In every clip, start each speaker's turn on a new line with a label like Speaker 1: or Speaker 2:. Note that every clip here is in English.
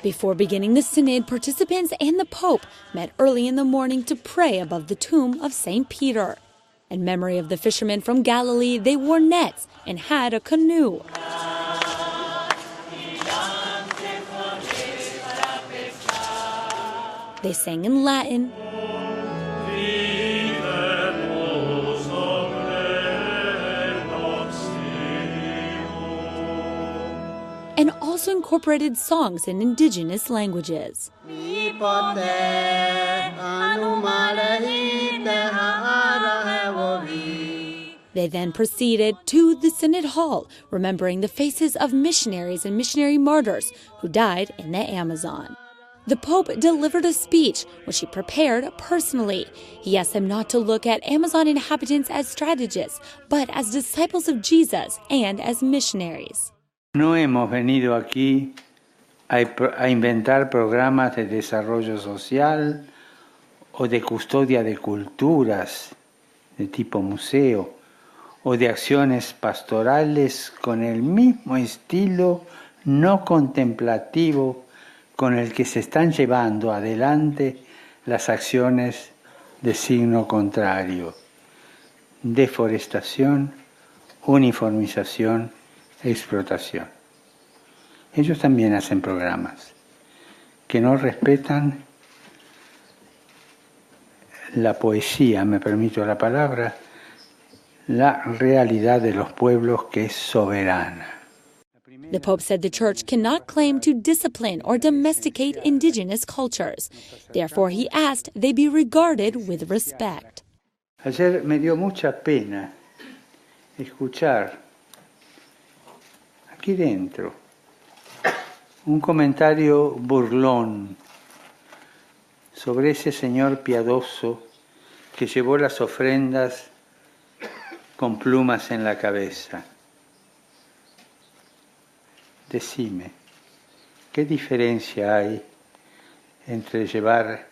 Speaker 1: Before beginning the synod, participants and the Pope met early in the morning to pray above the tomb of St. Peter. In memory of the fishermen from Galilee, they wore nets and had a canoe. They sang in Latin and also incorporated songs in indigenous languages. They then proceeded to the Synod Hall, remembering the faces of missionaries and missionary martyrs who died in the Amazon. The Pope delivered a speech, which he prepared personally. He asked them not to look at Amazon inhabitants as strategists, but as disciples of Jesus and as missionaries.
Speaker 2: No hemos venido aquí a inventar programas de desarrollo social o de custodia de culturas de tipo museo o de acciones pastorales con el mismo estilo no contemplativo con el que se están llevando adelante las acciones de signo contrario: deforestación, uniformización, explotación. Ellos también hacen programas que no respetan la poesía, me permito la palabra, la realidad de los pueblos, que es soberana.
Speaker 1: The Pope said the Church cannot claim to discipline or domesticate indigenous cultures. Therefore, he asked they be regarded with respect.
Speaker 2: Ayer me dio mucha pena escuchar aquí dentro un comentario burlón sobre ese señor piadoso que llevó las ofrendas con plumas en la cabeza. Decime, ¿qué diferencia hay entre llevar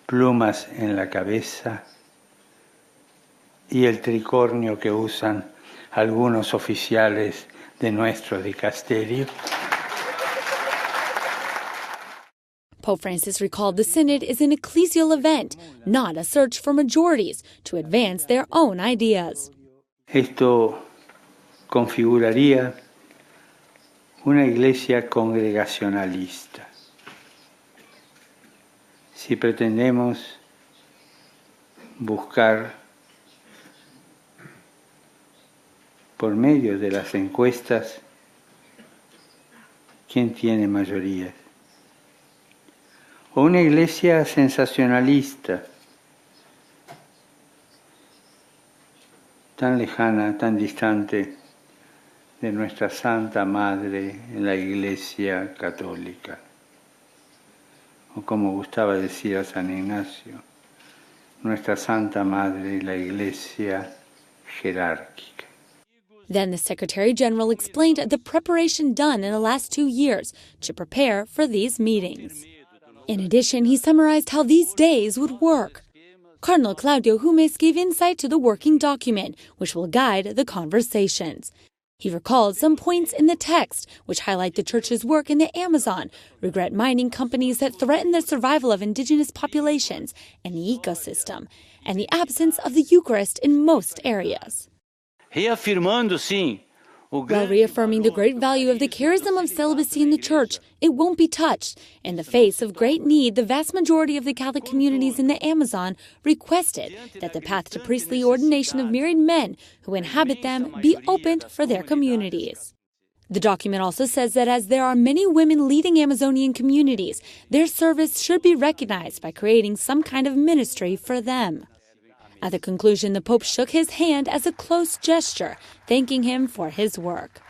Speaker 2: plumas en la cabeza y el tricornio que usan algunos oficiales de nuestro dicasterio?
Speaker 1: Pope Francis recalled the Synod is an ecclesial event, not a search for majorities to advance their own ideas.
Speaker 2: Esto configuraría una iglesia congregacionalista. Si pretendemos buscar por medio de las encuestas quién tiene mayoría, o una iglesia sensacionalista, tan lejana, tan distante de nuestra Santa Madre en la Iglesia Católica, o como gustaba decir a San Ignacio, nuestra Santa Madre, la Iglesia jerárquica.
Speaker 1: Then the Secretary General explained the preparation done in the last 2 years to prepare for these meetings. In addition, he summarized how these days would work. Cardinal Claudio Humes gave insight to the working document, which will guide the conversations. He recalled some points in the text, which highlight the Church's work in the Amazon, regret mining companies that threaten the survival of indigenous populations and the ecosystem, and the absence of the Eucharist in most areas. While reaffirming the great value of the charism of celibacy in the Church, it won't be touched. In the face of great need, the vast majority of the Catholic communities in the Amazon requested that the path to priestly ordination of married men who inhabit them be opened for their communities. The document also says that as there are many women leading Amazonian communities, their service should be recognized by creating some kind of ministry for them. At the conclusion, the Pope shook his hand as a close gesture, thanking him for his work.